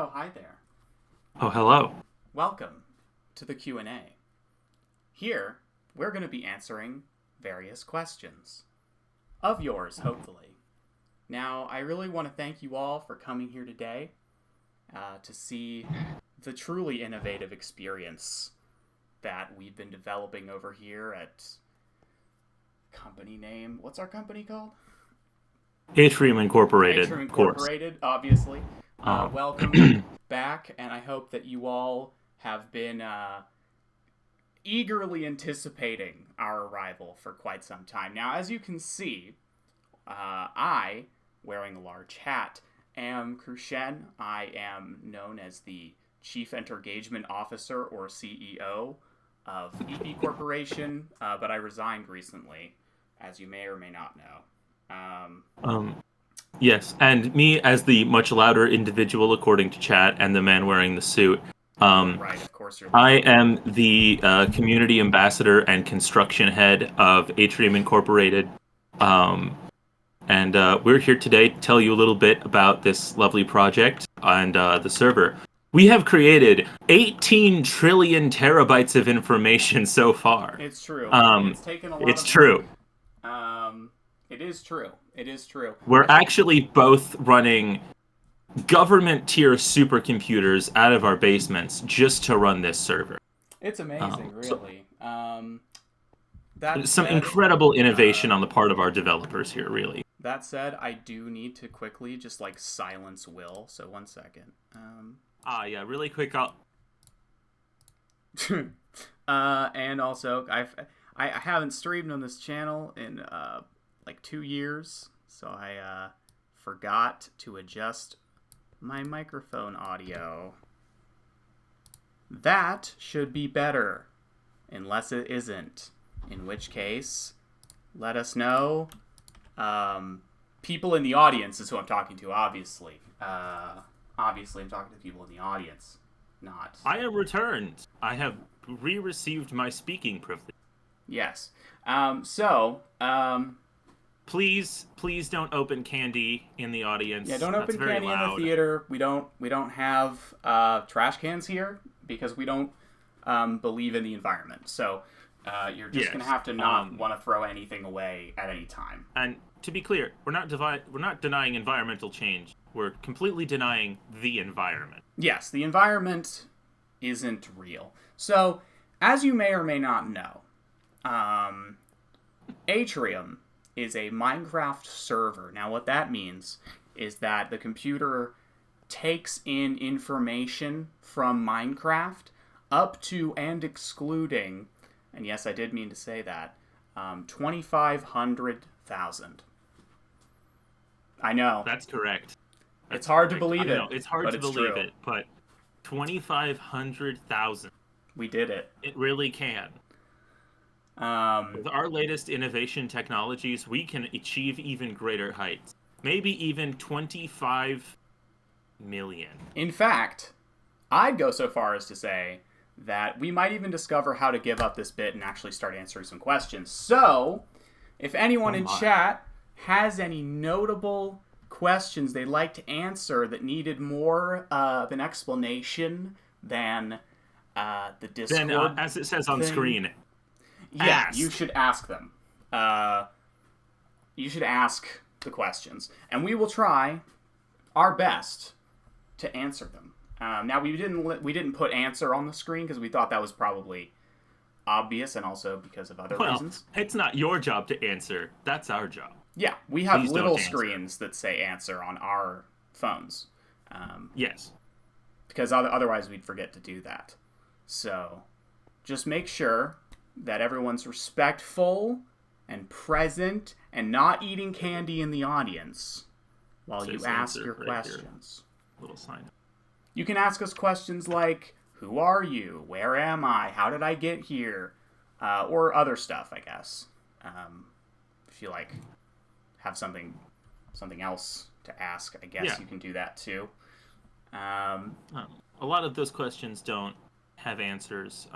Oh, hi there. Oh, hello. Welcome to the Q&A. Here, we're going to be answering various questions. Of yours, hopefully. Now, I really want to thank you all for coming here today to see the truly innovative experience that we've been developing over here at company name. What's our company called? Atrium Incorporated, Atrium of course. Incorporated, obviously. Uh, Welcome back, and I hope that you all have been eagerly anticipating our arrival for quite some time. Now, as you can see, I, wearing a large hat, am Krushen. I am known as the Chief Engagement Officer, or CEO, of EP Corporation, but I resigned recently, as you may or may not know. yes, and me as the much louder individual, according to chat, and the man wearing the suit. Right, of course you're I loud. am the community ambassador and construction head of Atrium Incorporated. And we're here today to tell you a little bit about this lovely project and the server. We have created 18 trillion terabytes of information so far. It's true. Um, It's taken a lot it's of true. work. It is true. It is true. We're actually both running government tier supercomputers out of our basements just to run this server. It's amazing, So really. That some said, incredible innovation on the part of our developers here, really. I do need to quickly just like silence Will. So 1 second. Yeah, really quick. I'll... And also, I haven't streamed on this channel in like 2 years, so I forgot to adjust my microphone audio. That should be better, unless it isn't. In which case, let us know. People in the audience is who I'm talking to, obviously. Obviously, I'm talking to people in the audience, not... I am returned. I have re-received my speaking privilege. Yes. Please don't open candy in the audience. Yeah, don't That's open very candy in loud. the theater. We don't have trash cans here because we don't believe in the environment. So you're just gonna have to not want to throw anything away at any time. And to be clear, we're not denying environmental change. We're completely denying the environment. Yes, the environment isn't real. So, as you may or may not know, Atrium is a Minecraft server. Now, what that means is that the computer takes in information from Minecraft up to and excluding, and yes, I did mean to say that, 2,500,000. I know. That's correct. It's hard to believe it. It's hard to believe it, but 2,500,000. We did it. It really can. With our latest innovation technologies, we can achieve even greater heights. Maybe even 25 million. In fact, I'd go so far as to say that we might even discover how to give up this bit and actually start answering some questions. So, if anyone in chat has any notable questions they'd like to answer that needed more of an explanation than the Discord Then, as it says on screen, yeah, ask. you should ask them. You should ask the questions, and we will try our best to answer them. Now we didn't put answer on the screen because we thought that was probably obvious, and also because of other reasons. It's not your job to answer. That's our job. Yeah, we have Please little don't answer. screens that say answer on our phones. Yes. Because otherwise we'd forget to do that. So, just make sure that everyone's respectful and present and not eating candy in the audience while you ask your questions. Little sign. You can ask us questions like, who are you? Where am I? How did I get here? Or other stuff, I guess. If you have something else to ask, I guess you can do that too. A lot of those questions don't have answers.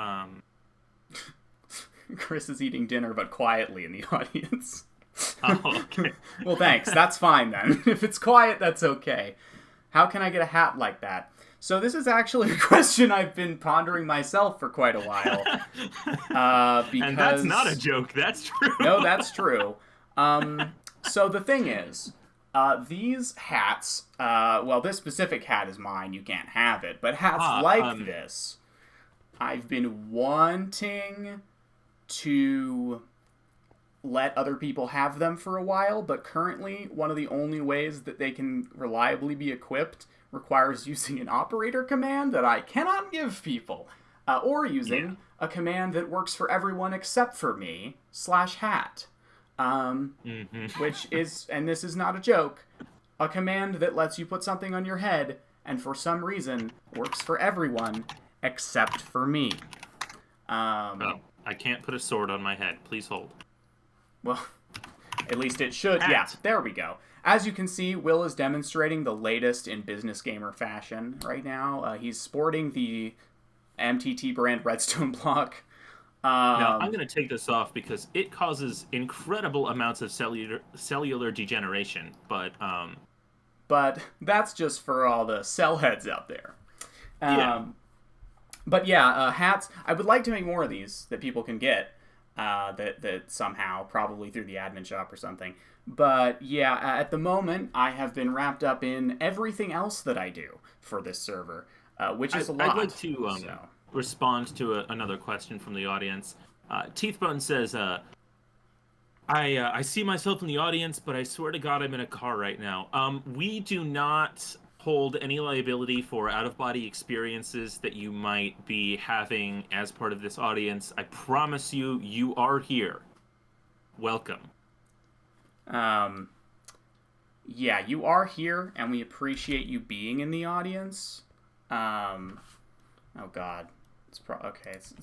Chris is eating dinner, but quietly in the audience. Oh, okay. Well, thanks. That's fine then. If it's quiet, that's okay. How can I get a hat like that? So this is actually a question I've been pondering myself for quite a while. Because... And that's not a joke, that's true. No, that's true. So the thing is, these hats, well, this specific hat is mine, you can't have it, but hats like this, I've been wanting to let other people have them for a while, but currently one of the only ways that they can reliably be equipped requires using an operator command that I cannot give people, or using a command that works for everyone except for me, /hat. Which is, and this is not a joke, a command that lets you put something on your head, and for some reason works for everyone except for me. I can't put a sword on my head. Please hold. Well, at least it should. Hat. Yeah, there we go. As you can see, Will is demonstrating the latest in business gamer fashion right now. He's sporting the MTT brand Redstone block. Now, I'm going to take this off because it causes incredible amounts of cellular degeneration, but that's just for all the cell heads out there. Yeah. But yeah, hats. I would like to make more of these that people can get. That somehow, probably through the admin shop or something. But yeah, at the moment, I have been wrapped up in everything else that I do for this server, which is a lot. I'd like to respond to another question from the audience. Teethbone says, I see myself in the audience, but I swear to God I'm in a car right now. We do not hold any liability for out-of-body experiences that you might be having as part of this audience. I promise you, you are here. Welcome. Yeah, you are here, and we appreciate you being in the audience. Oh God, it's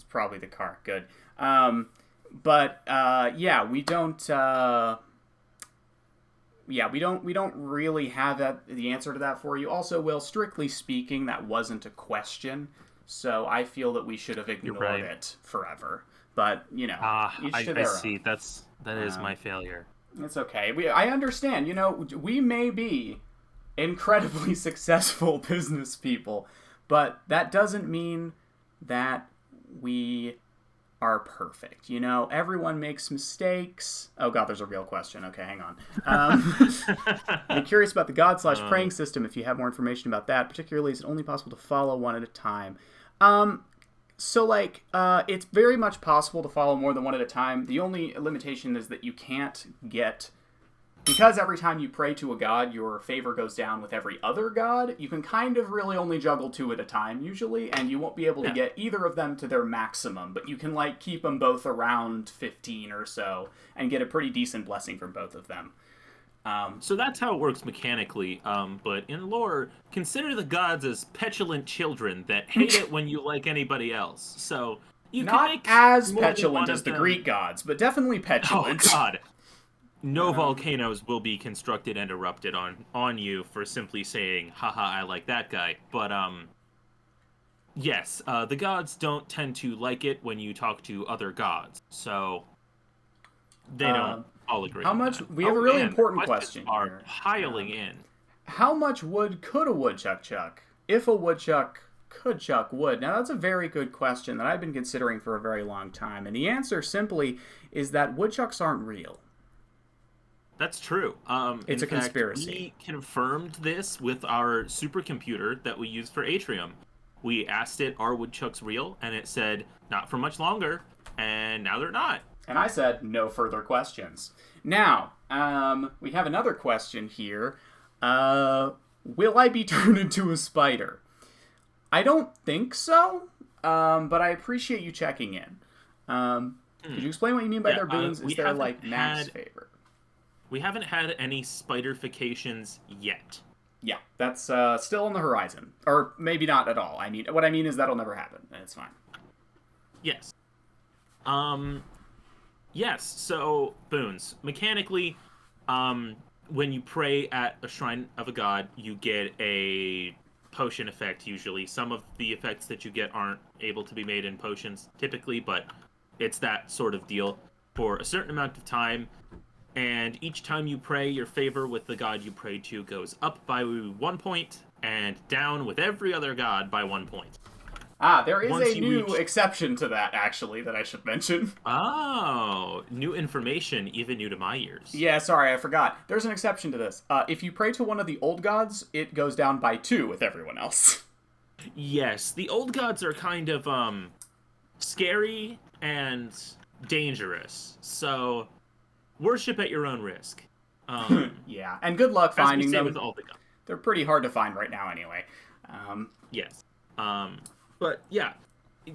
probably the car. Good. But yeah, we don't. Yeah, we don't really have the answer to that for you. Also, Will, strictly speaking, that wasn't a question, so I feel that we should have ignored it forever. But you know, each to their own. I see. That is my failure. It's okay. I understand. You know, we may be incredibly successful business people, but that doesn't mean that we are perfect. You know, everyone makes mistakes. Oh God, there's a real question. Okay, hang on. I'm curious about the God/praying system. If you have more information about that, particularly, is it only possible to follow one at a time? So it's very much possible to follow more than one at a time. The only limitation is that you can't get, because every time you pray to a god, your favor goes down with every other god, you can kind of really only juggle 2 at a time, usually, and you won't be able to get either of them to their maximum, but you can, keep them both around 15 or so, and get a pretty decent blessing from both of them. So that's how it works mechanically, but in lore, consider the gods as petulant children that hate it when you like anybody else. So you not can make as petulant as the Greek gods, but definitely petulant. Oh God. No volcanoes will be constructed and erupted on you for simply saying, haha, I like that guy. But, yes, the gods don't tend to like it when you talk to other gods. So, they don't all agree. How much? We have a really important question are piling in. How much wood could a woodchuck chuck? If a woodchuck could chuck wood? Now, that's a very good question that I've been considering for a very long time. And the answer simply is that woodchucks aren't real. That's true. It's a conspiracy. We confirmed this with our supercomputer that we use for Atrium. We asked it, are woodchucks real? And it said, not for much longer. And now they're not. And I said, no further questions. Now, we have another question here. Will I be turned into a spider? I don't think so, but I appreciate you checking in. Could you explain what you mean by their boons? Is there, max favor? We haven't had any spiderfications yet. Yeah, that's still on the horizon. Or maybe not at all. What I mean is that'll never happen, and it's fine. Yes. Yes, so, boons. Mechanically, when you pray at a shrine of a god, you get a potion effect, usually. Some of the effects that you get aren't able to be made in potions, typically, but it's that sort of deal for a certain amount of time. And each time you pray, your favor with the god you pray to goes up by 1 point, and down with every other god by 1 point. There is Once a you new reach- exception to that, actually, that I should mention. Oh, new information, even new to my ears. Yeah, sorry, I forgot. There's an exception to this. If you pray to one of the old gods, it goes down by 2 with everyone else. Yes, the old gods are kind of scary and dangerous. So worship at your own risk. Yeah, and good luck As we finding say them. with all the gods. They're pretty hard to find right now, anyway. Yes. But yeah,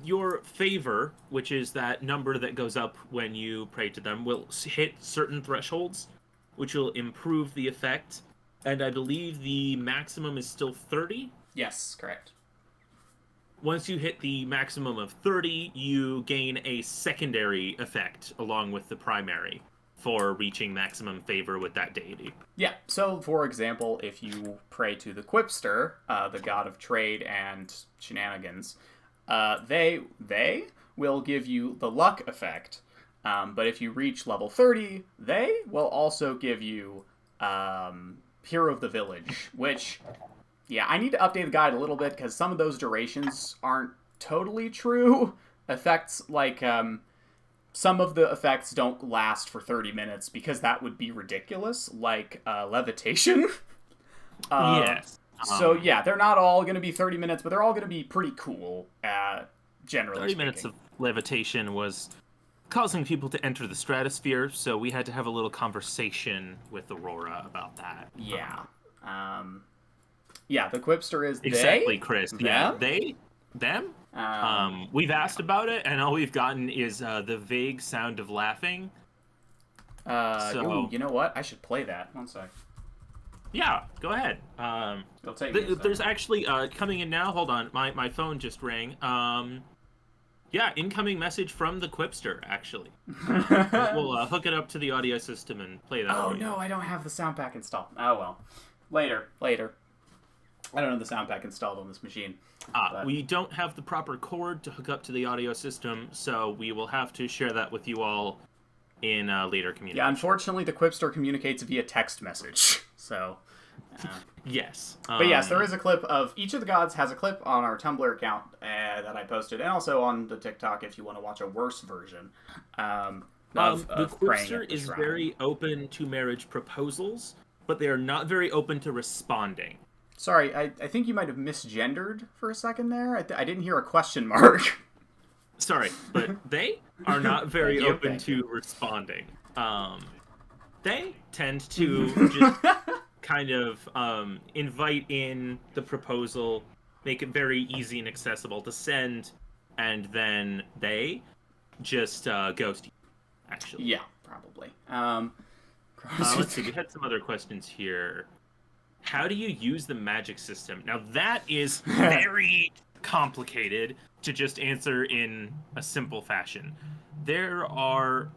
your favor, which is that number that goes up when you pray to them, will hit certain thresholds, which will improve the effect. And I believe the maximum is still 30. Yes, correct. Once you hit the maximum of 30, you gain a secondary effect along with the primary for reaching maximum favor with that deity. Yeah, so for example, if you pray to the Quipster, the god of trade and shenanigans, they will give you the luck effect. But if you reach level 30, they will also give you Hero of the Village, which, yeah, I need to update the guide a little bit because some of those durations aren't totally true. Effects like some of the effects don't last for 30 minutes because that would be ridiculous, like levitation. Yes. So yeah, they're not all going to be 30 minutes, but they're all going to be pretty cool, generally 30 speaking. minutes of levitation was causing people to enter the stratosphere, so we had to have a little conversation with Aurora about that. Yeah. Yeah, the Quipster is Exactly, they, Chris. them? Yeah, they, them. We've asked about it, and all we've gotten is the vague sound of laughing. Ooh, you know what? I should play that. One sec. Yeah, go ahead. It'll take me a There's second. actually coming in now. Hold on, my phone just rang. Yeah, incoming message from the Quipster. Actually, we'll hook it up to the audio system and play that. Oh for you. no, I don't have the sound pack installed. Oh well, later. I don't have the sound pack installed on this machine. But... We don't have the proper cord to hook up to the audio system, so we will have to share that with you all in later communication. Yeah, unfortunately, the Quipster communicates via text message. So, yes. But yes, there is a clip of each of the gods has a clip on our Tumblr account that I posted, and also on the TikTok if you want to watch a worse version. The of praying Quipster at the is shrine. very open to marriage proposals, but they are not very open to responding. Sorry, I think you might have misgendered for a second there. I didn't hear a question mark. Sorry, but they are not very Thank you, open thank to responding. They tend to just kind of invite in the proposal, make it very easy and accessible to send, and then they just ghost you, actually. Yeah, probably. Let's see, we had some other questions here. How do you use the magic system? Now that is very complicated to just answer in a simple fashion. There are,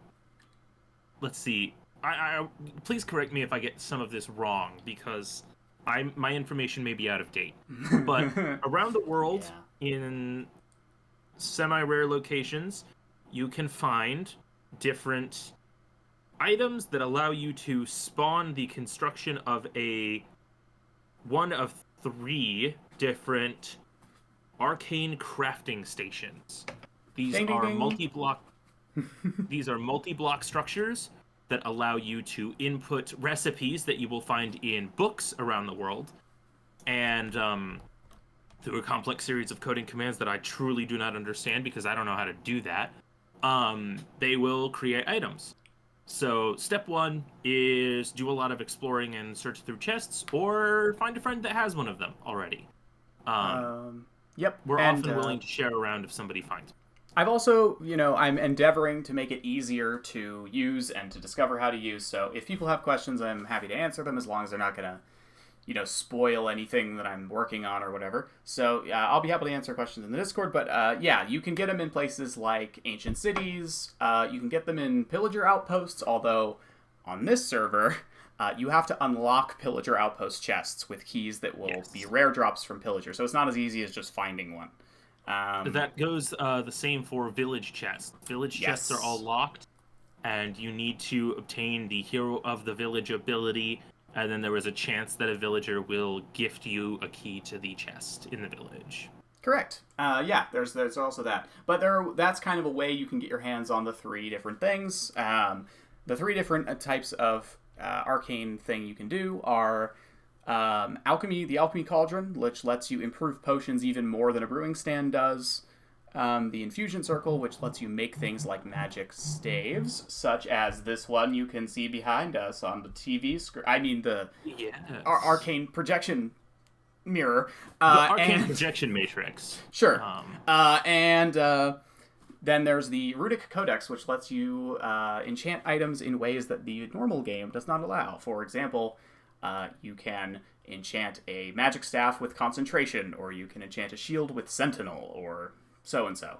let's see, I please correct me if I get some of this wrong because my information may be out of date. But around the world, in semi-rare locations, you can find different items that allow you to spawn the construction of one of 3 different arcane crafting stations. These ding, are ding. multi-block. These are multi-block structures that allow you to input recipes that you will find in books around the world, and through a complex series of coding commands that I truly do not understand because I don't know how to do that. They will create items. So step 1 is do a lot of exploring and search through chests, or find a friend that has one of them already. Yep. We're often willing to share around if somebody finds. I've also, I'm endeavoring to make it easier to use and to discover how to use. So if people have questions, I'm happy to answer them as long as they're not going to, spoil anything that I'm working on or whatever. So I'll be happy to answer questions in the Discord. But yeah, you can get them in places like ancient cities. You can get them in pillager outposts, although on this server, you have to unlock pillager outpost chests with keys that will be rare drops from pillager. So it's not as easy as just finding one. That goes the same for village chests. Village chests are all locked, and you need to obtain the Hero of the Village ability and then there was a chance that a villager will gift you a key to the chest in the village. Correct. Yeah, there's also that. But that's kind of a way you can get your hands on the 3 different things. The 3 different types of arcane thing you can do are alchemy, the alchemy cauldron, which lets you improve potions even more than a brewing stand does. The infusion circle, which lets you make things like magic staves, such as this one you can see behind us on the TV screen. I mean, the arcane projection mirror. The arcane projection matrix. Sure. Then there's the Rudic Codex, which lets you enchant items in ways that the normal game does not allow. For example, you can enchant a magic staff with concentration, or you can enchant a shield with sentinel, or so-and-so.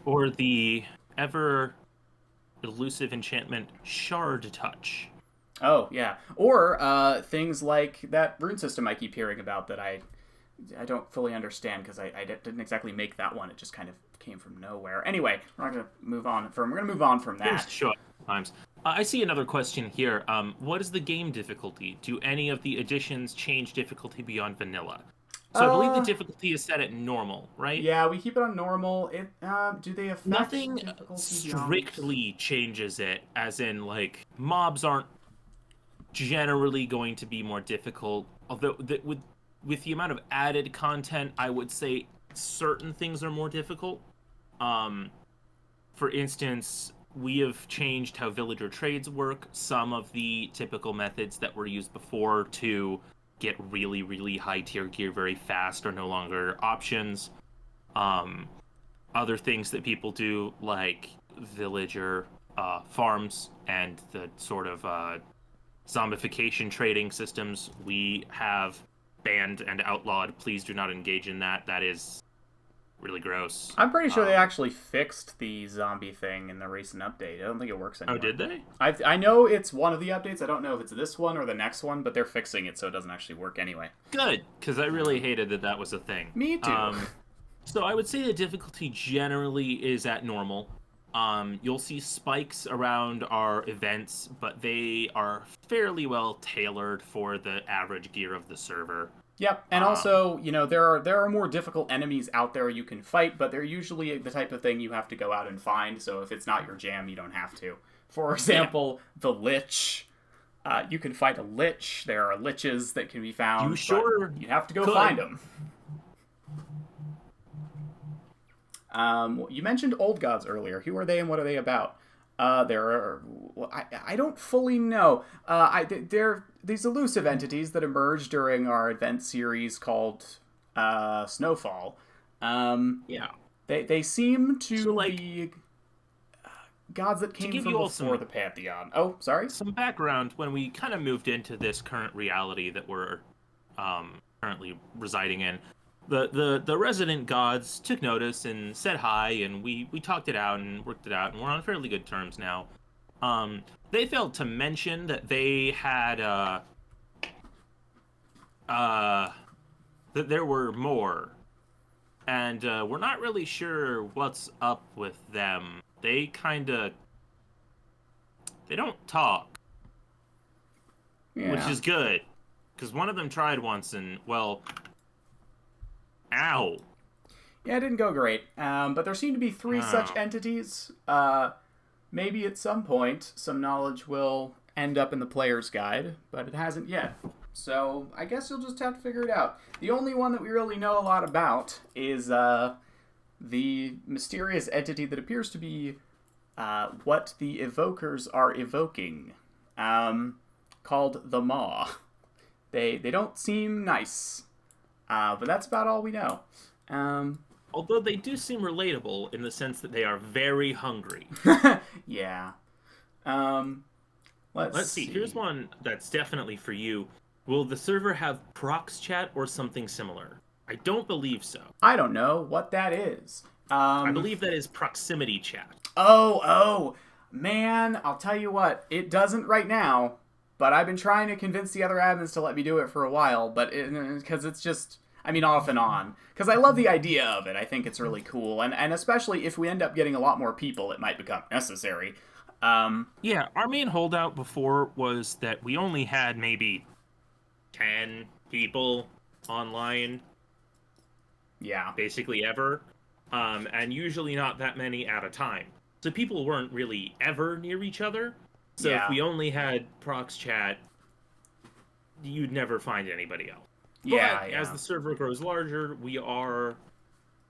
Or the ever elusive enchantment Shard Touch. Oh, yeah. Or things like that rune system I keep hearing about that I don't fully understand, because I didn't exactly make that one. It just kind of came from nowhere. Anyway, we're going to move on from that. Sure. I see another question here. What is the game difficulty? Do any of the additions change difficulty beyond vanilla? So I believe the difficulty is set at normal, right? Yeah, we keep it on normal. Do they affect nothing difficulty strictly changes it, as in, like, mobs aren't generally going to be more difficult. Although, with the amount of added content, I would say certain things are more difficult. For instance, we have changed how villager trades work. Some of the typical methods that were used before to get really, really high tier gear very fast are no longer options. Other things that people do, like villager farms and the sort of zombification trading systems, we have banned and outlawed. Please do not engage in that. That is really gross. I'm pretty sure they actually fixed the zombie thing in the recent update. I don't think it works anymore. Oh, did they? I know it's one of the updates. I don't know if it's this one or the next one, but they're fixing it so it doesn't actually work anyway. Good, because I really hated that was a thing. Me too. So I would say the difficulty generally is at normal. You'll see spikes around our events, but they are fairly well tailored for the average gear of the server. Yep, and also, there are more difficult enemies out there you can fight, but they're usually the type of thing you have to go out and find, so if it's not your jam, you don't have to. For example, the Lich. You can fight a Lich. There are Liches that can be found. You sure? You have to go find them. You mentioned Old Gods earlier. Who are they and what are they about? I don't fully know. They're these elusive entities that emerged during our event series called Snowfall. Yeah. They seem to be gods that came from before the Pantheon. Oh, sorry? Some background, when we kind of moved into this current reality that we're currently residing in, the resident gods took notice and said hi, and we talked it out and worked it out, and we're on fairly good terms now. They failed to mention that they had that there were more, and we're not really sure what's up with them. They don't talk, which is good, because one of them tried once and, well, ow. Yeah, it didn't go great. But there seem to be 3 such entities. Maybe at some point some knowledge will end up in the player's guide, but it hasn't yet. So I guess you'll just have to figure it out. The only one that we really know a lot about is the mysterious entity that appears to be what the evokers are evoking, called the Maw. They don't seem nice. But that's about all we know. Although they do seem relatable in the sense that they are very hungry. Yeah. Let's see. Here's one that's definitely for you. Will the server have prox chat or something similar? I don't believe so. I don't know what that is. I believe that is proximity chat. Oh, man, I'll tell you what. It doesn't right now, but I've been trying to convince the other admins to let me do it for a while, but because it's just... off and on. Because I love the idea of it. I think it's really cool. And especially if we end up getting a lot more people, it might become necessary. Yeah, our main holdout before was that we only had maybe 10 people online, Yeah. basically ever, and usually not that many at a time. So people weren't really ever near each other. So if Yeah. we only had prox chat, you'd never find anybody else. But Yeah, as yeah. the server grows larger, we are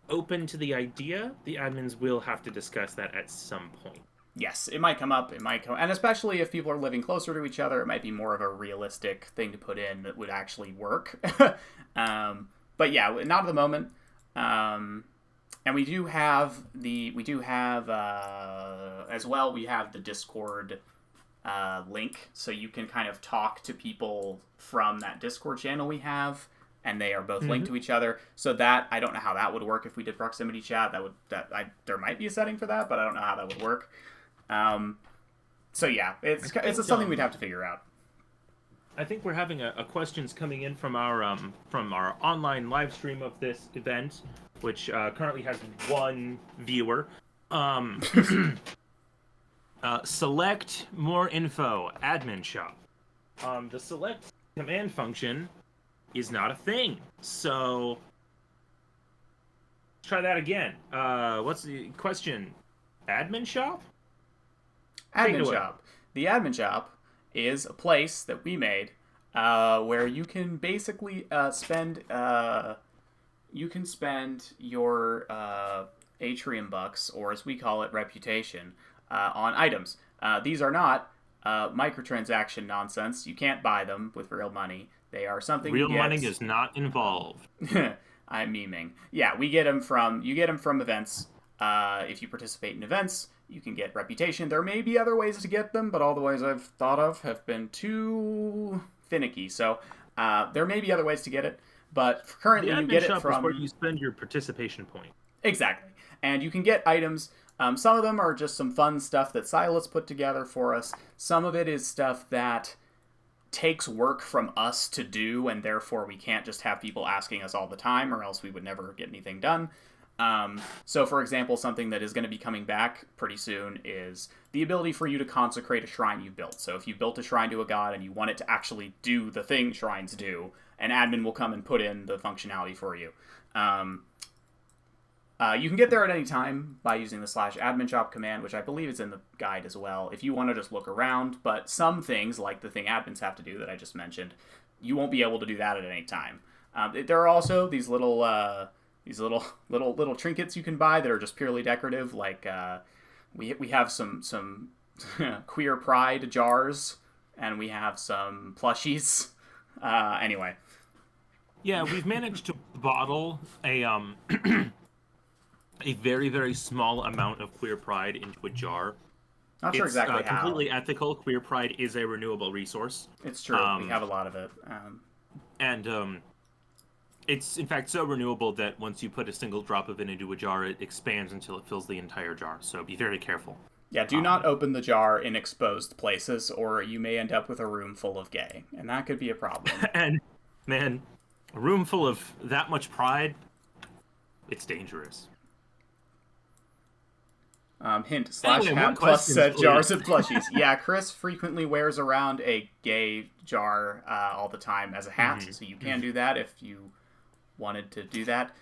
open to the idea. The admins will have to discuss that at some point. Yes, it might come up. It might come, and especially if people are living closer to each other, it might be more of a realistic thing to put in that would actually work. But yeah, not at the moment. And we do have as well. We have the Discord link, so you can kind of talk to people from that Discord channel we have, and they are both linked to each other. So that I don't know how that would work if we did proximity chat. There might be a setting for that, but I don't know how that would work. So yeah, it's something we'd have to figure out. I think we're having a questions coming in from our online live stream of this event, which currently has one viewer. Select more info, admin shop. The select command function is not a thing. So let's try that again. What's the question? Admin shop? Admin shop. The admin shop is a place that we made where you can basically spend your Atrium bucks, or as we call it, reputation, on items. These are not microtransaction nonsense. You can't buy them with real money. They are something real you get. money is not involved. I'm memeing. Yeah, you get them from events. If you participate in events, you can get reputation. There may be other ways to get them, but all the ways I've thought of have been too finicky. So there may be other ways to get it, but currently The you admin get it shop from is where you spend your participation point. Exactly. And you can get items. Some of them are just some fun stuff that Silas put together for us. Some of it is stuff that takes work from us to do, and therefore we can't just have people asking us all the time, or else we would never get anything done. So, for example, something that is going to be coming back pretty soon is the ability for you to consecrate a shrine you've built. So if you built a shrine to a god and you want it to actually do the thing shrines do, an admin will come and put in the functionality for you. You can get there at any time by using the /admin shop command, which I believe is in the guide as well, if you want to just look around. But some things, like the thing admins have to do that I just mentioned, you won't be able to do that at any time. There are also these little trinkets you can buy that are just purely decorative. Like we have some queer pride jars, and we have some plushies. Anyway. Yeah, we've managed to bottle a a very, very small amount of queer pride into a jar. Not sure exactly how. Completely ethical. Queer pride is a renewable resource. It's true. We have a lot of it. And it's in fact so renewable that once you put a single drop of it into a jar, it expands until it fills the entire jar. So be very careful. Yeah, do not open the jar in exposed places, or you may end up with a room full of gay, and that could be a problem. And man, a room full of that much pride, it's dangerous. Hint / Anyway, hat plus said jars of plushies. Yeah, Chris frequently wears around a gay jar all the time as a hat, so you can do that if you wanted to do that.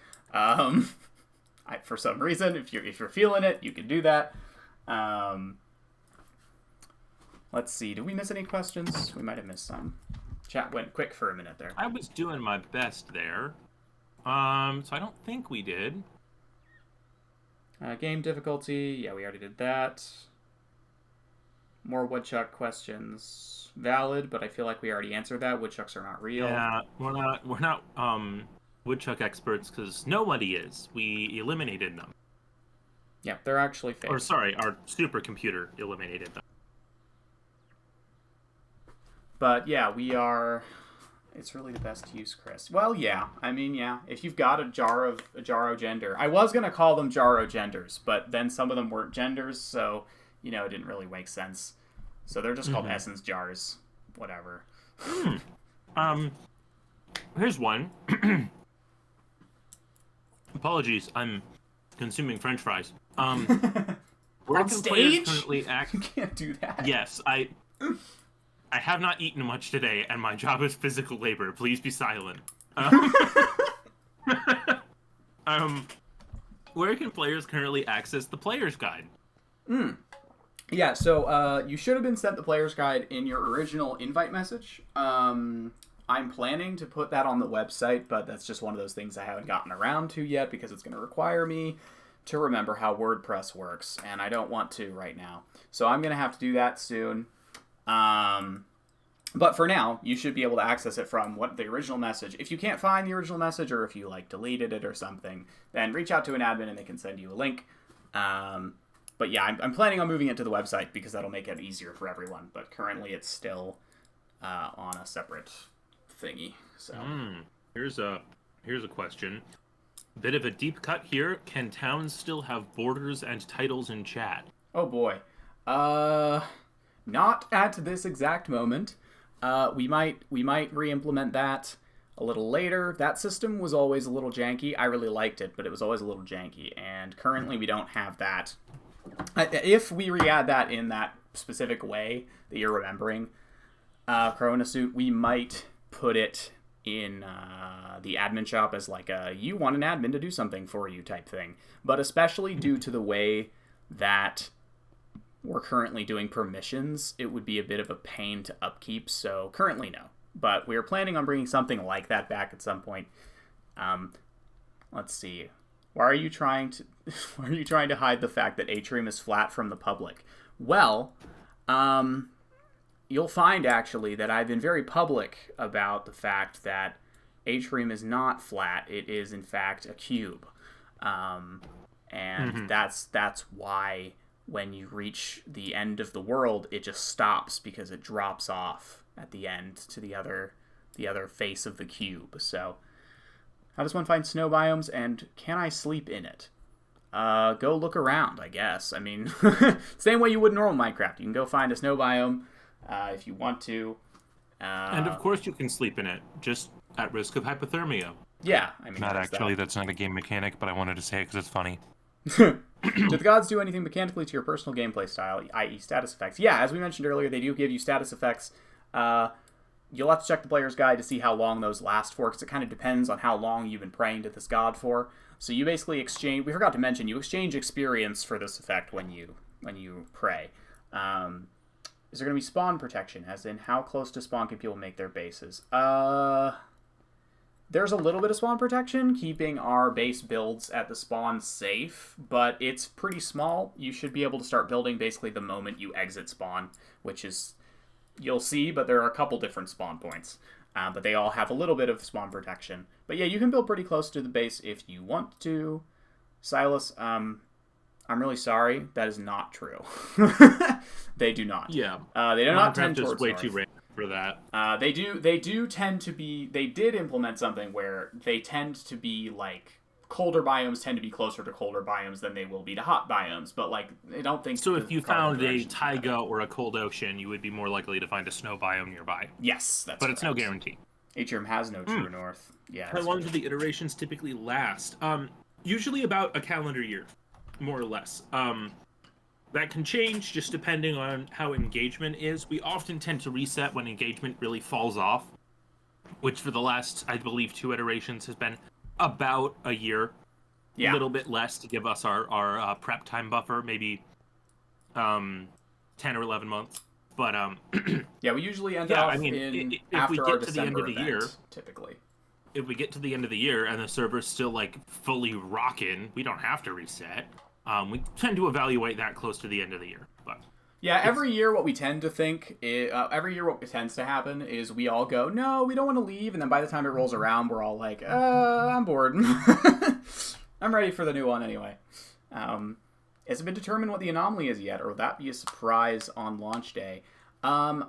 For some reason, if you're feeling it, you can do that. Let's see. Did we miss any questions? We might have missed some. Chat went quick for a minute there. I was doing my best there. So I don't think we did. Game difficulty. Yeah, we already did that. More woodchuck questions. Valid, but I feel like we already answered that. Woodchucks are not real. Yeah, we're not woodchuck experts because nobody is. We eliminated them. Yeah, they're actually fake. Or sorry, our supercomputer eliminated them. But yeah, we are. It's really the best use, Chris. Well, yeah. I mean, yeah. If you've got a Jaro gender, I was gonna call them Jaro genders, but then some of them weren't genders, so it didn't really make sense. So they're just called essence jars. Whatever. Here's one. Apologies, I'm consuming French fries. Where on can players stage? currently You can't do that. Yes, I have not eaten much today, and my job is physical labor. Please be silent. Um, where can players currently access the player's guide? Yeah, so you should have been sent the player's guide in your original invite message. I'm planning to put that on the website, but that's just one of those things I haven't gotten around to yet because it's going to require me to remember how WordPress works, and I don't want to right now. So I'm going to have to do that soon. But for now, you should be able to access it from the original message. If you can't find the original message, or if you deleted it or something, then reach out to an admin and they can send you a link. But yeah, I'm planning on moving it to the website because that'll make it easier for everyone. But currently, it's still on a separate thingy. So here's a question. Bit of a deep cut here. Can towns still have borders and titles in chat? Oh boy, not at this exact moment. We might re-implement that a little later. That system was always a little janky. I really liked it, but it was always a little janky. And currently, we don't have that. If we re-add that in that specific way that you're remembering, Corona Suit, we might put it in the admin shop as you want an admin to do something for you type thing. But especially due to the way that we're currently doing permissions, it would be a bit of a pain to upkeep. So currently, no. But we're planning on bringing something like that back at some point. Let's see. Why are you trying to hide the fact that Atrium is flat from the public? Well, you'll find actually that I've been very public about the fact that Atrium is not flat. It is in fact a cube, and that's why when you reach the end of the world, it just stops because it drops off at the end to the other face of the cube. So, how does one find snow biomes, and can I sleep in it? Go look around, I guess. I mean, same way you would in normal Minecraft. You can go find a snow biome if you want to. And of course you can sleep in it, just at risk of hypothermia. Yeah, I mean... Not actually, that's not a game mechanic, but I wanted to say it because it's funny. Do the gods do anything mechanically to your personal gameplay style, i.e. status effects? Yeah, as we mentioned earlier, they do give you status effects. You'll have to check the player's guide to see how long those last for, because it kind of depends on how long you've been praying to this god for. So you basically exchange... We forgot to mention, you exchange experience for this effect when you pray. Is there going to be spawn protection, as in how close to spawn can people make their bases? There's a little bit of spawn protection, keeping our base builds at the spawn safe, but it's pretty small. You should be able to start building basically the moment you exit spawn, which is, you'll see, but there are a couple different spawn points. But they all have a little bit of spawn protection. But yeah, you can build pretty close to the base if you want to. Silas, I'm really sorry. That is not true. They do not. Yeah. They do not tend Minecraft is towards way north. too random for that. They do tend to be... They did implement something where they tend to be, colder biomes tend to be closer to colder biomes than they will be to hot biomes. But, I don't think... So if you found a taiga or a cold ocean, you would be more likely to find a snow biome nearby. Yes, that's But it's no guarantee. Atrium has no true north. Yeah. How long do the iterations typically last? Usually about a calendar year, more or less. That can change just depending on how engagement is. We often tend to reset when engagement really falls off, which for the last, I believe, 2 iterations has been about a year. Yeah. A little bit less to give us our prep time buffer, maybe 10 or 11 months. But yeah, we usually end yeah, up I mean, in if after we our get to the end December of the event, year, typically. If we get to the end of the year and the server's still fully rocking, we don't have to reset. We tend to evaluate that close to the end of the year. But yeah, every year what we tend to think, what tends to happen is we all go, no, we don't want to leave, and then by the time it rolls around, we're all like, I'm bored. I'm ready for the new one anyway. Has it been determined what the anomaly is yet, or will that be a surprise on launch day? I'm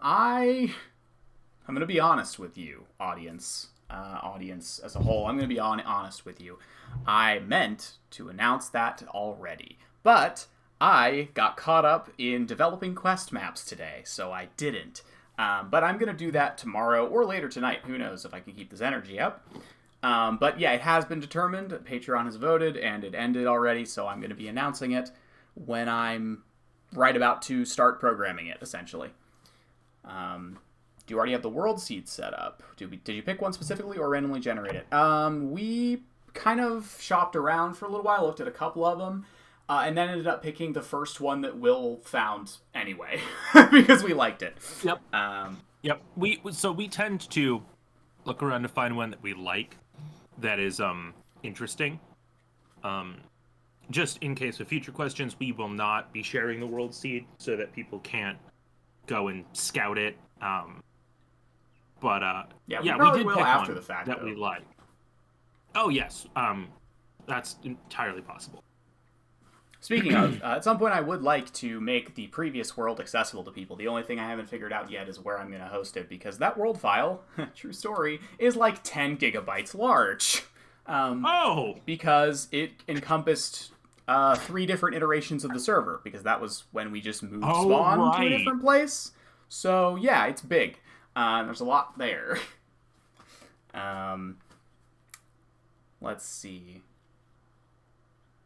going to be honest with you, audience as a whole. I'm going to be honest with you. I meant to announce that already, but I got caught up in developing quest maps today, so I didn't. But I'm going to do that tomorrow or later tonight. Who knows if I can keep this energy up. But yeah, it has been determined. Patreon has voted, and it ended already, so I'm going to be announcing it when I'm right about to start programming it, essentially. Do you already have the world seed set up? Did you pick one specifically or randomly generate it? We kind of shopped around for a little while, looked at a couple of them, and then ended up picking the first one that Will found anyway, because we liked it. Yep. Yep. We tend to look around to find one that we like, that is interesting. Just in case of future questions, we will not be sharing the world seed so that people can't go and scout it. We did will pick after one the fact that though. we like. Oh yes, that's entirely possible. Speaking of, at some point I would like to make the previous world accessible to people. The only thing I haven't figured out yet is where I'm going to host it, because that world file, true story, is like 10 gigabytes large. Because it encompassed 3 different iterations of the server, because that was when we just moved spawn to a different place. So yeah, it's big. There's a lot there. Let's see.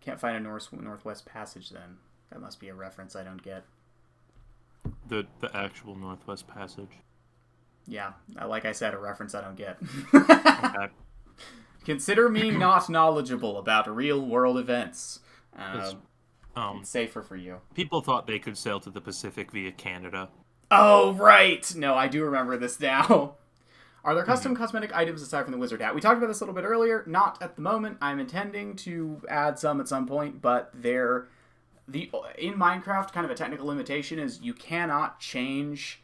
Can't find a northwest passage then. That must be a reference I don't get. The actual Northwest Passage. Yeah, like I said, a reference I don't get. Okay. Consider me not knowledgeable about real world events. It's safer for you. People thought they could sail to the Pacific via Canada. Oh, right! No, I do remember this now. Are there custom cosmetic items aside from the wizard hat? We talked about this a little bit earlier. Not at the moment. I'm intending to add some at some point, but in Minecraft, kind of a technical limitation is you cannot change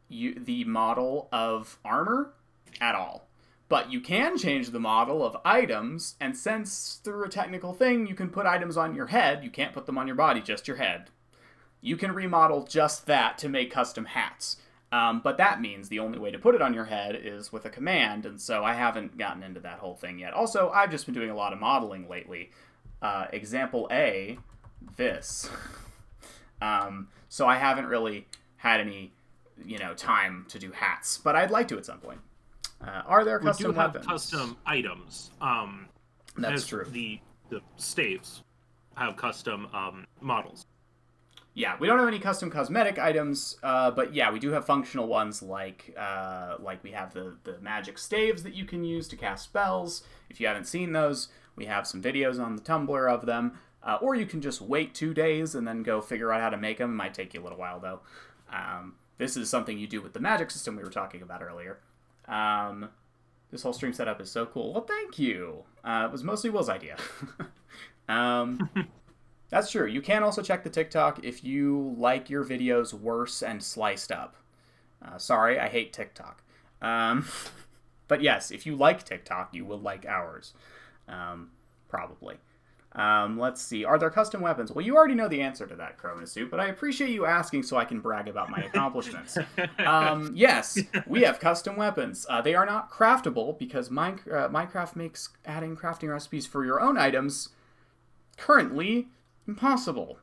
the model of armor at all. But you can change the model of items, and since through a technical thing you can put items on your head, you can't put them on your body, just your head. You can remodel just that to make custom hats. But that means the only way to put it on your head is with a command, and so I haven't gotten into that whole thing yet. Also, I've just been doing a lot of modeling lately. Example A, this. So I haven't really had any, time to do hats, but I'd like to at some point. Are there custom weapons? We do have custom items. That's true. The staves have custom models. Yeah, we don't have any custom cosmetic items, but yeah, we do have functional ones like we have the magic staves that you can use to cast spells. If you haven't seen those, we have some videos on the Tumblr of them, or you can just wait 2 days and then go figure out how to make them. It might take you a little while, though. This is something you do with the magic system we were talking about earlier. This whole stream setup is so cool. Well, thank you. It was mostly Will's idea. That's true. You can also check the TikTok if you like your videos worse and sliced up. Sorry, I hate TikTok. But yes, if you like TikTok, you will like ours. Probably. Let's see. Are there custom weapons? Well, you already know the answer to that, Chronosuit, but I appreciate you asking so I can brag about my accomplishments. Yes, we have custom weapons. They are not craftable because Minecraft makes adding crafting recipes for your own items currently impossible.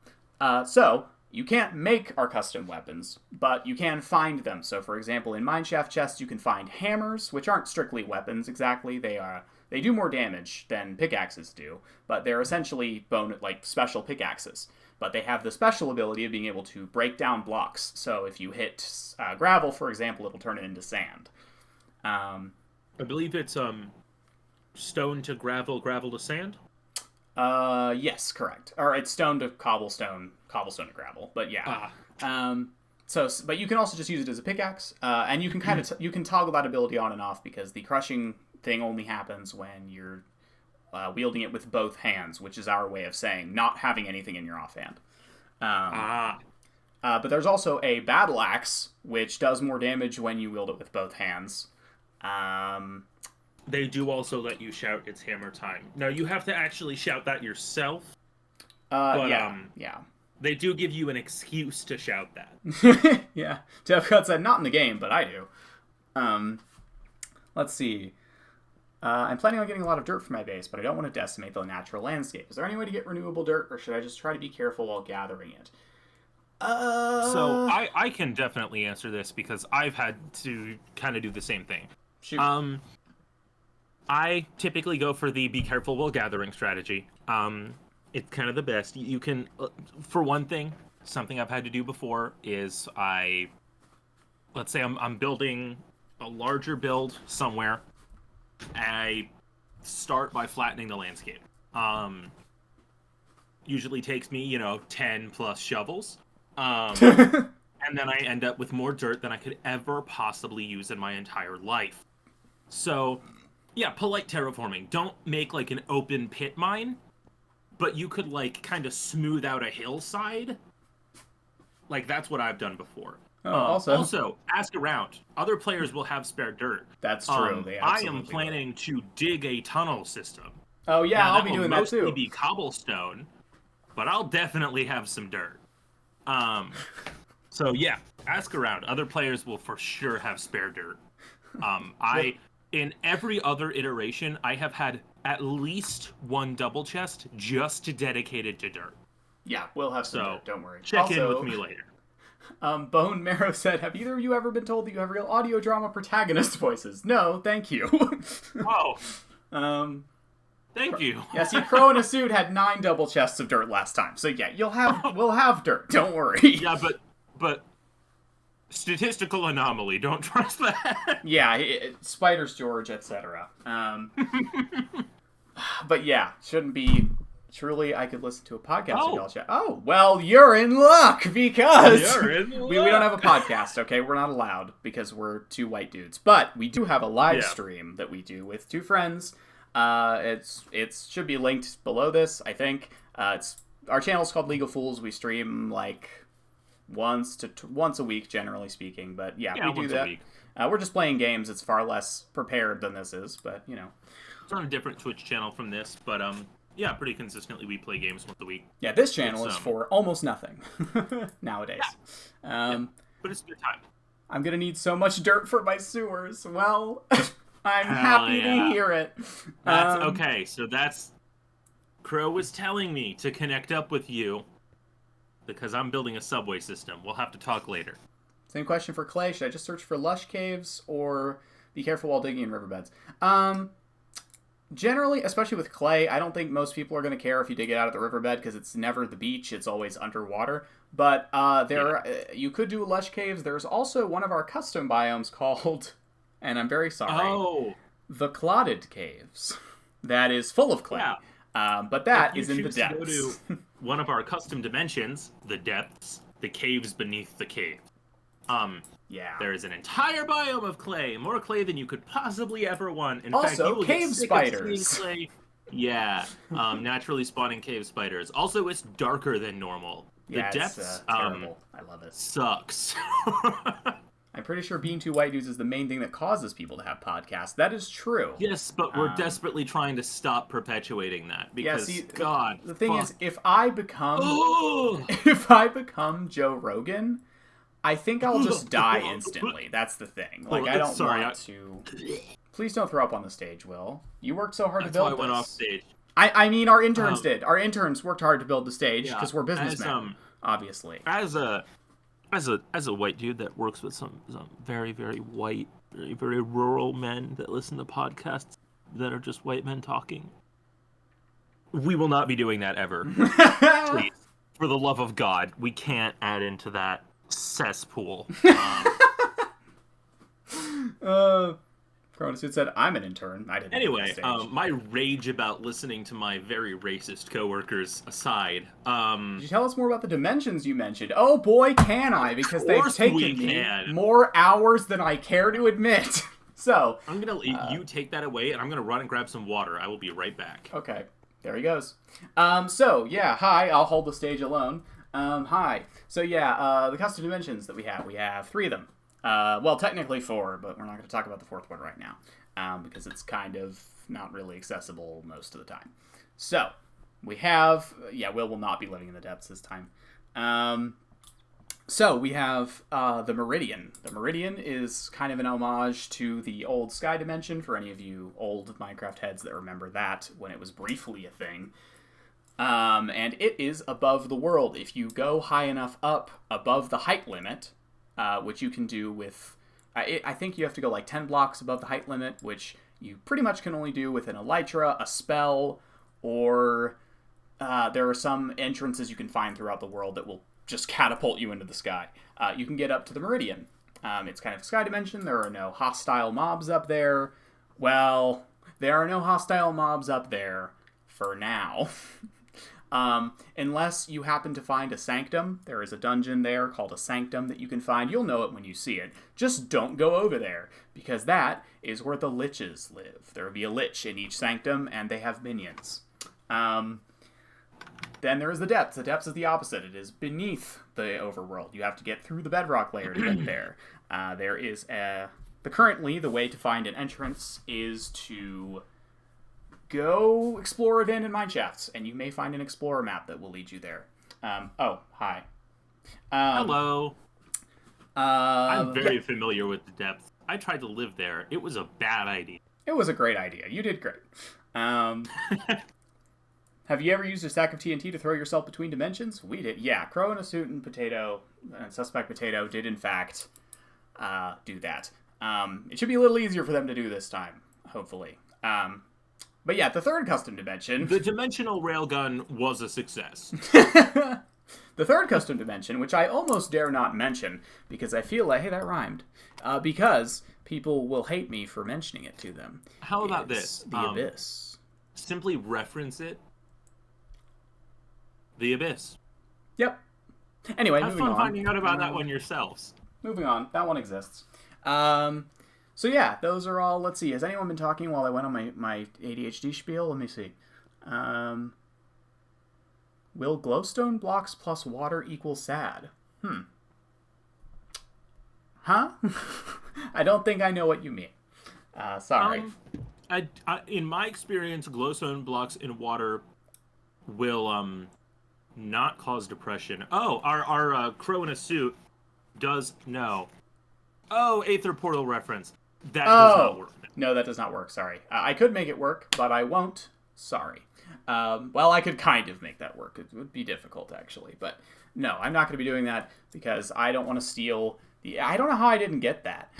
So you can't make our custom weapons, but you can find them. So, for example, in mineshaft chests, you can find hammers, which aren't strictly weapons exactly. They do more damage than pickaxes do, but they're essentially special pickaxes. But they have the special ability of being able to break down blocks. So if you hit gravel, for example, it'll turn it into sand. I believe it's stone to gravel, gravel to sand. Yes, correct. Or it's stone to cobblestone, cobblestone to gravel. But yeah. But you can also just use it as a pickaxe, and you can you can toggle that ability on and off because the crushing thing only happens when you're wielding it with both hands, which is our way of saying not having anything in your offhand. But there's also a battle axe, which does more damage when you wield it with both hands. They do also let you shout its hammer time. Now, you have to actually shout that yourself. Yeah. They do give you an excuse to shout that. Yeah. Jeff Cut said, not in the game, but I do. Let's see. I'm planning on getting a lot of dirt for my base, but I don't want to decimate the natural landscape. Is there any way to get renewable dirt, or should I just try to be careful while gathering it? So, I can definitely answer this, because I've had to kind of do the same thing. Shoot. I typically go for the be careful while gathering strategy. It's kind of the best. You can, for one thing, something I've had to do before is let's say I'm building a larger build somewhere. I start by flattening the landscape. Usually takes me, 10 plus shovels. And then I end up with more dirt than I could ever possibly use in my entire life. So, yeah, polite terraforming. Don't make like an open pit mine, but you could like kind of smooth out a hillside. Like that's what I've done before. Also, ask around. Other players will have spare dirt. That's true. They I absolutely am planning to dig a tunnel system. Oh yeah, Now, I'll be doing that too. Mostly be cobblestone, but I'll definitely have some dirt. So yeah, ask around. Other players will for sure have spare dirt. In every other iteration, I have had at least one double chest just dedicated to dirt. Yeah, we'll have some dirt, don't worry. Check in with me later. Bone Marrow said, have either of you ever been told that you have real audio drama protagonist voices? No, thank you. Oh. Thank you. Yeah, see, Crow in a Suit had 9 double chests of dirt last time. So yeah, we'll have dirt, don't worry. Yeah, but statistical anomaly, don't trust that. Yeah, Spiders George, etc. But yeah, shouldn't be. Truly, I could listen to a podcast with y'all chat. Oh, well, you're in luck because we don't have a podcast, okay? We're not allowed because we're 2 white dudes. But we do have a live stream that we do with 2 friends. It should be linked below this, I think. Our channel's called League of Fools. We stream like once a week, generally speaking. But yeah, we do that. We're just playing games. It's far less prepared than this is, but you know. It's on a different Twitch channel from this, but yeah, pretty consistently we play games once a week. Yeah, this channel is for almost nothing nowadays. Yeah. But it's a good time. I'm gonna need so much dirt for my sewers. Well, I'm happy to hear it. That's okay. So Crow was telling me to connect up with you because I'm building a subway system. We'll have to talk later. Same question for Clay. Should I just search for lush caves or be careful while digging in riverbeds? Generally, especially with clay, I don't think most people are going to care if you dig it out of the riverbed because it's never the beach. It's always underwater. But you could do lush caves. There's also one of our custom biomes called, and I'm very sorry, the Clotted Caves. That is full of clay. Yeah. But that is in the depths. If you go to one of our custom dimensions, the depths, the caves beneath the cave. Yeah. There is an entire biome of clay, more clay than you could possibly ever want. In also, fact, you will cave get sick spiders. Of seeing clay. Yeah, naturally spawning cave spiders. Also, it's darker than normal. The depths, it's terrible. I love it. Sucks. I'm pretty sure being 2 white dudes is the main thing that causes people to have podcasts. That is true. Yes, but we're desperately trying to stop perpetuating that because God. The thing is, if I become Joe Rogan, I think I'll just die instantly. That's the thing. Like, I don't want to. Please don't throw up on the stage, Will. You worked so hard to build this. That's why I went off stage. I mean, our interns did. Our interns worked hard to build the stage because we're businessmen, obviously. As a white dude that works with some very, very white, very, very rural men that listen to podcasts that are just white men talking, we will not be doing that ever. Please, for the love of God, we can't add into that cesspool. Cronus said, I'm an intern. I didn't. Anyway, my rage about listening to my very racist coworkers aside, Could you tell us more about the dimensions you mentioned? Oh boy, can I, because they've taken me more hours than I care to admit. So I'm gonna let you take that away, and I'm gonna run and grab some water. I will be right back. Okay, there he goes. So yeah, hi, I'll hold the stage alone. Hi. So yeah, the custom dimensions that we have 3 of them. Well, technically 4, but we're not going to talk about the 4th one right now, because it's kind of not really accessible most of the time. So, we have, Will not be living in the depths this time. So, we have the Meridian. The Meridian is kind of an homage to the old Sky Dimension, for any of you old Minecraft heads that remember that when it was briefly a thing. And it is above the world. If you go high enough up above the height limit, which you can do with, I think you have to go like 10 blocks above the height limit, which you pretty much can only do with an elytra, a spell, or there are some entrances you can find throughout the world that will just catapult you into the sky. You can get up to the Meridian. It's kind of a sky dimension. There are no hostile mobs up there. Well, there are no hostile mobs up there for now. Unless you happen to find a sanctum. There is a dungeon there called a sanctum that you can find. You'll know it when you see it. Just don't go over there, because that is where the liches live. There will be a lich in each sanctum, and they have minions. Then there is the depths. The depths is the opposite. It is beneath the overworld. You have to get through the bedrock layer to get there. There is currently the way to find an entrance is to go explore abandoned mine shafts, and you may find an explorer map that will lead you there. Hi. Hello. I'm very familiar with the depths. I tried to live there. It was a bad idea. It was a great idea. You did great. Have you ever used a stack of TNT to throw yourself between dimensions? We did. Yeah, Crow and a Suit and Potato and Suspect Potato did, in fact, do that. It should be a little easier for them to do this time, hopefully. But yeah, the third custom dimension... The dimensional railgun was a success. The third custom dimension, which I almost dare not mention, because I feel like, hey, that rhymed, because people will hate me for mentioning it to them. How about this? The Abyss. Simply reference it. The Abyss. Yep. Anyway, have moving fun on. Finding out about that one yourselves. Moving on. That one exists. So yeah, those are all. Let's see. Has anyone been talking while I went on my ADHD spiel? Let me see. Will glowstone blocks plus water equal sad? Huh? I don't think I know what you mean. Sorry. In my experience, glowstone blocks in water will not cause depression. Oh, our Crow in a Suit does no. Oh, Aether Portal reference. That does not work. No, that does not work. Sorry. I could make it work, but I won't. Sorry. Well, I could kind of make that work. It would be difficult, actually. But no, I'm not going to be doing that because I don't want to steal the... I don't know how I didn't get that.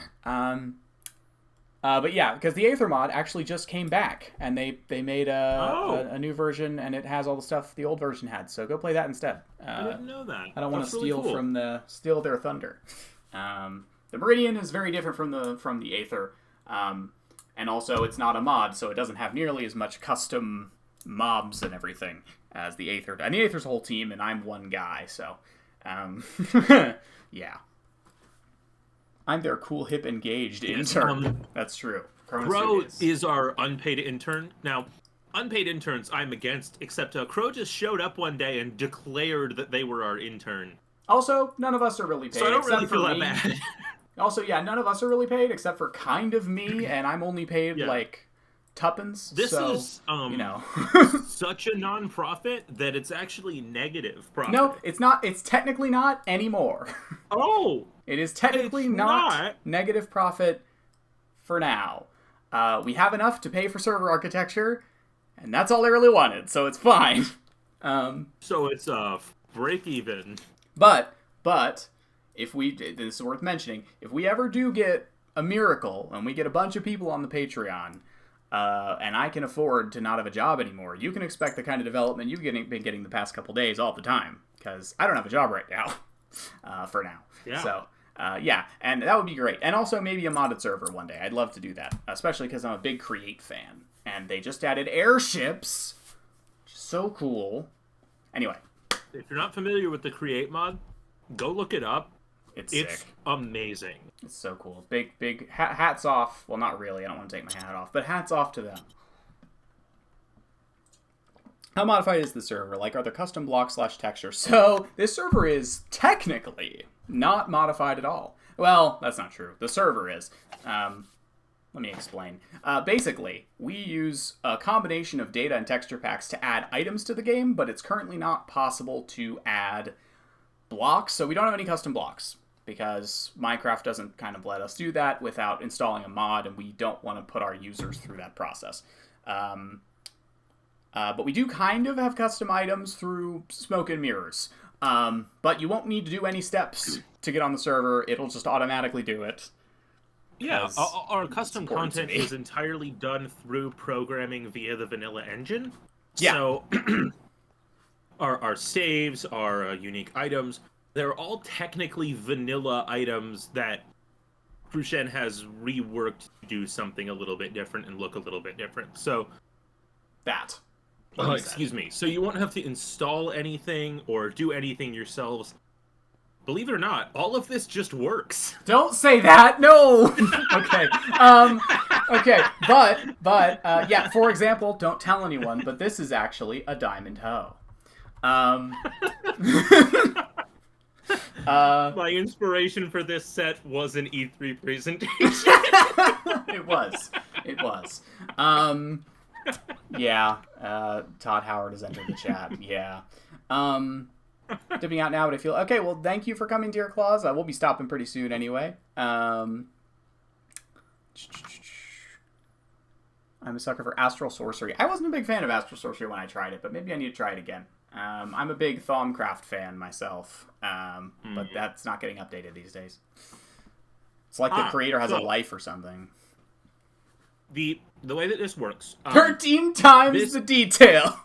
But yeah, because the Aether mod actually just came back, and they made a new version, and it has all the stuff the old version had. So go play that instead. I didn't know that. I don't want to steal their thunder. The Meridian is very different from the Aether, and also it's not a mod, so it doesn't have nearly as much custom mobs and everything as the Aether. And the Aether's a whole team, and I'm one guy, so yeah. I'm their cool, hip, engaged intern. That's true. Crow is our unpaid intern. Now, unpaid interns I'm against, except Crow just showed up one day and declared that they were our intern. Also, none of us are really paid. So I don't really feel that bad. Also, yeah, none of us are really paid, except for kind of me, and I'm only paid, like, tuppence. This is, you know. such a non-profit that it's actually negative profit. No, it's not. It's technically not anymore. Oh! It is technically not negative profit for now. We have enough to pay for server architecture, and that's all I really wanted, so it's fine. So it's break even. But if this is worth mentioning, if we ever do get a miracle and we get a bunch of people on the Patreon, and I can afford to not have a job anymore, you can expect the kind of development you've been getting the past couple days all the time, because I don't have a job right now, for now. Yeah. So, yeah, and that would be great. And also maybe a modded server one day. I'd love to do that, especially because I'm a big Create fan. And they just added airships, which is so cool. Anyway. If you're not familiar with the Create mod, go look it up. It's sick. Amazing. It's so cool. Big hats off. Well, not really. I don't want to take my hat off, but hats off to them. How modified is the server? Like, are there custom blocks / textures? So, this server is technically not modified at all. Well, that's not true. The server is. Let me explain. Basically, we use a combination of data and texture packs to add items to the game, but it's currently not possible to add blocks, so we don't have any custom blocks, because Minecraft doesn't kind of let us do that without installing a mod, and we don't want to put our users through that process. But we do kind of have custom items through Smoke and Mirrors. But you won't need to do any steps to get on the server. It'll just automatically do it. Yeah, our custom content is entirely done through programming via the vanilla engine. Yeah. So our saves, our unique items, they're all technically vanilla items that Crucian has reworked to do something a little bit different and look a little bit different. So, That. What he said. excuse me. So you won't have to install anything or do anything yourselves. Believe it or not, all of this just works. Don't say that. No. Okay. Okay. But yeah. For example, don't tell anyone. But this is actually a diamond hoe. My inspiration for this set was an E3 presentation. It was. It was. Yeah. Todd Howard has entered the chat. Yeah. Dipping out now, but I feel okay. Well, thank you for coming, Dear Claus. We'll be stopping pretty soon anyway. I'm a sucker for Astral Sorcery. I wasn't a big fan of Astral Sorcery when I tried it, but maybe I need to try it again. I'm a big Thaumcraft fan myself, but that's not getting updated these days. It's like the creator has a life or something. The way that this works... 13 times the detail!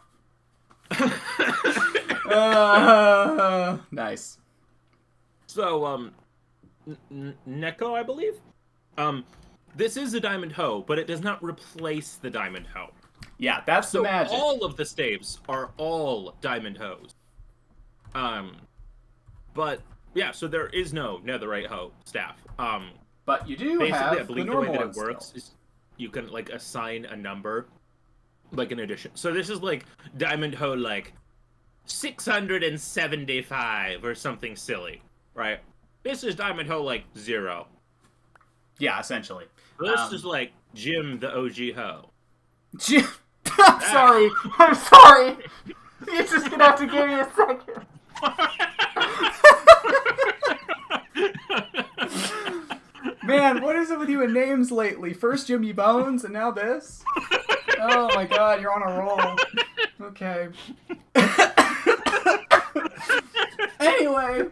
Nice. So, Neko, I believe? This is a diamond hoe, but it does not replace the diamond hoe. Yeah, that's the magic. All of the staves are all diamond hoes. But yeah, so there is no netherite hoe staff. But you do basically, have I believe the the way normal that it works is you can like assign a number, like an addition. So this is like diamond hoe like 675 or something silly, right? This is diamond hoe like 0. Yeah, essentially. This is like Jim the OG hoe. Jim. I'm sorry. I'm sorry. You're just gonna have to give me a second. Man, what is it with you and names lately? First Jimmy Bones, and now this? Oh my god, you're on a roll. Okay. Anyway.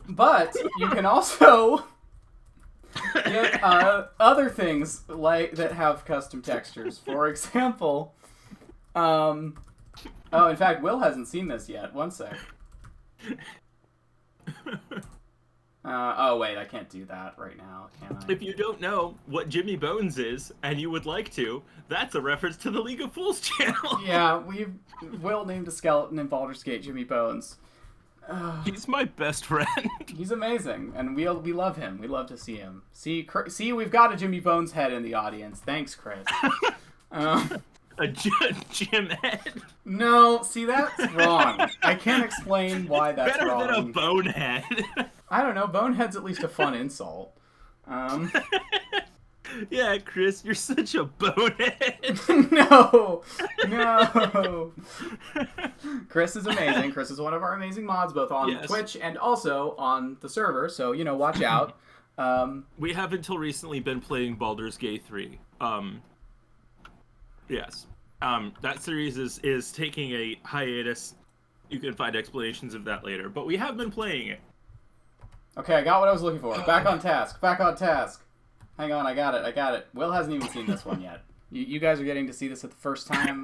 But you can also get other things like that have custom textures. For example, oh, in fact, Will hasn't seen this yet. One sec. Oh wait, I can't do that right now, can I? If you don't know what Jimmy Bones is, and you would like to, that's a reference to the League of Fools channel. Yeah, Will named a skeleton in Baldur's Gate Jimmy Bones. He's my best friend. He's amazing, and we love him. We love to see him. See, we've got a Jimmy Bones head in the audience. Thanks, Chris. A Jim head? No, see, that's wrong. I can't explain why that's Better wrong. than a bonehead. I don't know. Bonehead's at least a fun insult. Yeah, Chris, you're such a bonehead. No. Chris is amazing. Chris is one of our amazing mods, both on Twitch and also on the server. So watch out. We have until recently been playing Baldur's Gate 3. Yes. That series is taking a hiatus. You can find explanations of that later, but we have been playing it. Okay, I got what I was looking for. Back on task. Hang on, I got it. Will hasn't even seen this one yet. You guys are getting to see this at the first time,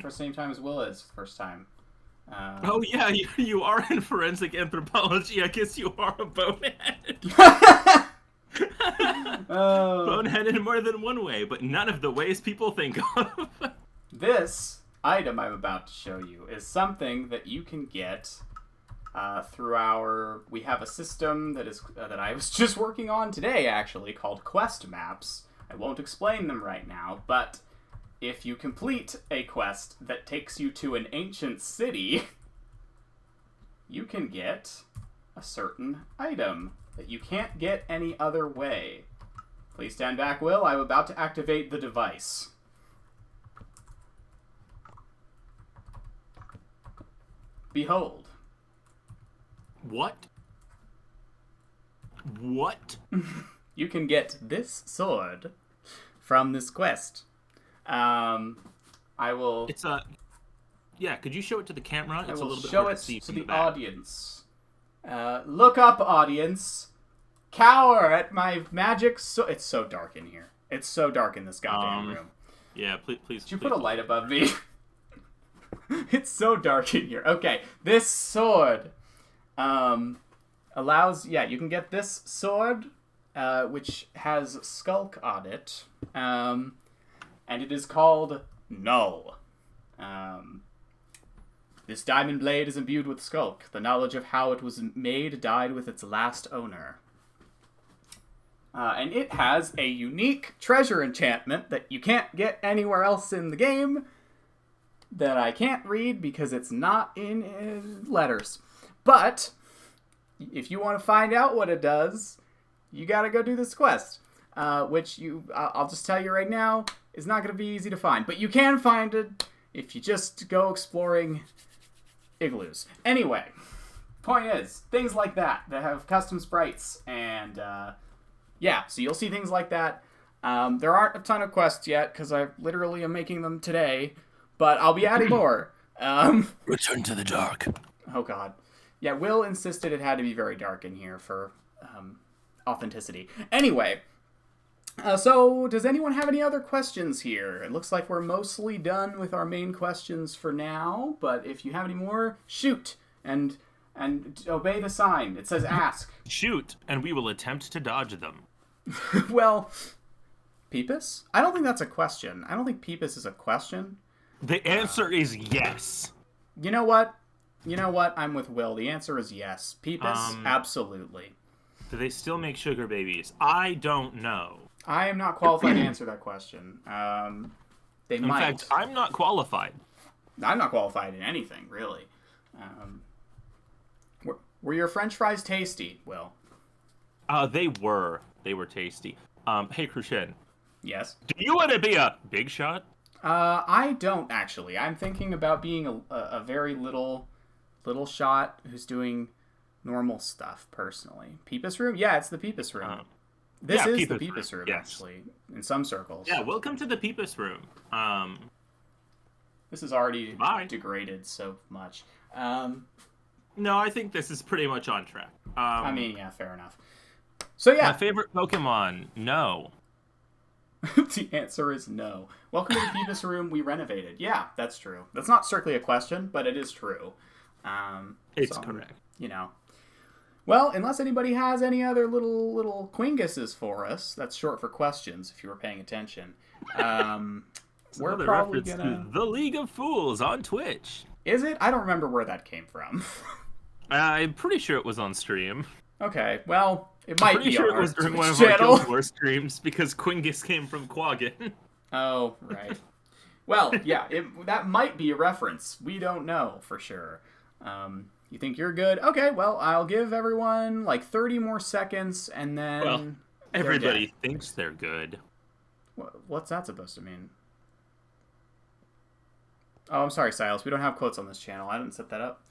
for same time as Will is first time. Oh yeah, you are in forensic anthropology. I guess you are a bonehead. Bonehead in more than one way, but none of the ways people think of. This item I'm about to show you is something that you can get through we have a system that I was just working on today, actually, called quest maps. I won't explain them right now, but if you complete a quest that takes you to an ancient city, you can get a certain item that you can't get any other way. Please stand back, Will. I'm about to activate the device. Behold. What? You can get this sword from this quest. I will... It's a... Yeah, could you show it to the camera? It's I will a little bit show hard it to see to from the back. audience. Look up, audience. Cower at my magic sword. It's so dark in here. It's so dark in this goddamn room. Yeah, please. Did you put a light above me? It's so dark in here. Okay, this sword allows... Yeah, you can get this sword, which has Skulk on it. And it is called Null. This diamond blade is imbued with Skulk. The knowledge of how it was made died with its last owner. And it has a unique treasure enchantment that you can't get anywhere else in the game that I can't read because it's not in letters. But if you want to find out what it does, you gotta go do this quest. Which I'll just tell you right now, is not going to be easy to find. But you can find it if you just go exploring igloos. Anyway, point is, things like that have custom sprites. And, yeah, so you'll see things like that. There aren't a ton of quests yet, because I literally am making them today. But I'll be adding more. Return to the dark. Oh, God. Yeah, Will insisted it had to be very dark in here for authenticity. Anyway... so, does anyone have any other questions here? It looks like we're mostly done with our main questions for now, but if you have any more, shoot, and obey the sign. It says ask. Shoot, and we will attempt to dodge them. Well, Peepus? I don't think that's a question. I don't think Peepus is a question. The answer is yes. You know what? I'm with Will. The answer is yes. Peepus? Absolutely. Do they still make sugar babies? I don't know. I am not qualified to answer that question. They might. In fact, I'm not qualified. I'm not qualified in anything, really. Were your French fries tasty, Will? They were. They were tasty. Hey, Crucian. Yes? Do you want to be a big shot? I don't, actually. I'm thinking about being a very little shot who's doing normal stuff, personally. Peepus room? Yeah, it's the Peepus room. This is the Peepus room, yes. Actually, in some circles. Yeah, welcome to the Peepus room. This is already degraded so much. No, I think this is pretty much on track. I mean, yeah, fair enough. So, yeah. My favorite Pokemon, no. The answer is no. Welcome to the Peepus room we renovated. Yeah, that's true. That's not strictly a question, but it is true. It's correct. You know. Well, unless anybody has any other little quinguses for us, that's short for questions, if you were paying attention. We're probably gonna... The League of Fools on Twitch. Is it? I don't remember where that came from. I'm pretty sure it was on stream. Okay, well, it might be sure on it was during one of channel. our Guild Wars streams, because Quingus came from Quaggin. Oh, right. Well, yeah, that might be a reference. We don't know for sure. You think you're good? Okay, well, I'll give everyone like 30 more seconds, and then... Well, everybody thinks they're good. What's that supposed to mean? Oh, I'm sorry, Silas. We don't have quotes on this channel. I didn't set that up.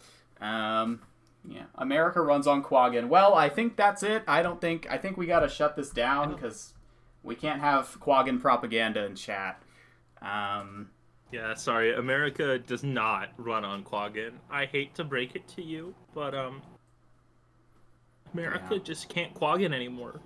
Yeah. America runs on Quaggin. Well, I think that's it. I think we gotta shut this down, because we can't have Quaggin propaganda in chat. Yeah, sorry, America does not run on Quaggin. I hate to break it to you, but America just can't Quaggin anymore.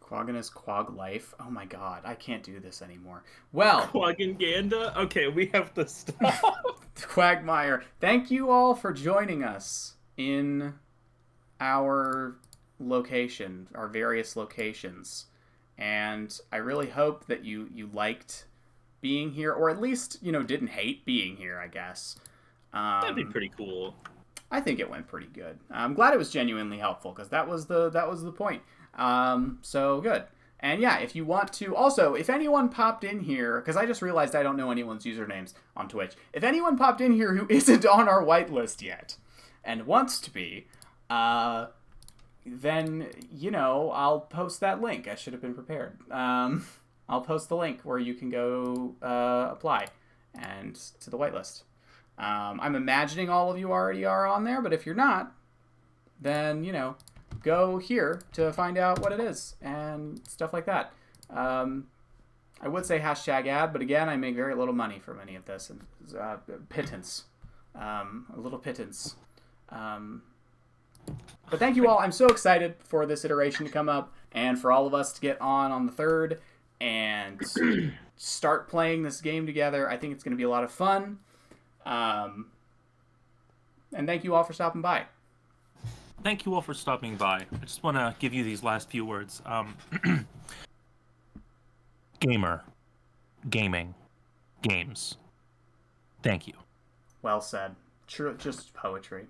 Quaggin is Quag life. Oh my god, I can't do this anymore. Well, Quaggin Ganda? Okay, we have to stop. Quagmire, thank you all for joining us in our location, our various locations. And I really hope that you liked being here, or at least, didn't hate being here, I guess. That'd be pretty cool. I think it went pretty good. I'm glad it was genuinely helpful, because that was the point. So good. And yeah, if you want to, also, if anyone popped in here, because I just realized I don't know anyone's usernames on Twitch. If anyone popped in here who isn't on our whitelist yet, and wants to be, then, I'll post that link. I should have been prepared. I'll post the link where you can go apply and to the whitelist. I'm imagining all of you already are on there, but if you're not, then, go here to find out what it is and stuff like that. I would say #ad, but again, I make very little money from any of this. And pittance. A little pittance. But thank you all. I'm so excited for this iteration to come up and for all of us to get on the 3rd and start playing this game together. I think it's going to be a lot of fun. And thank you all for stopping by. Thank you all for stopping by. I just want to give you these last few words. Gamer, gaming, games. Thank you. Well said. True, just poetry.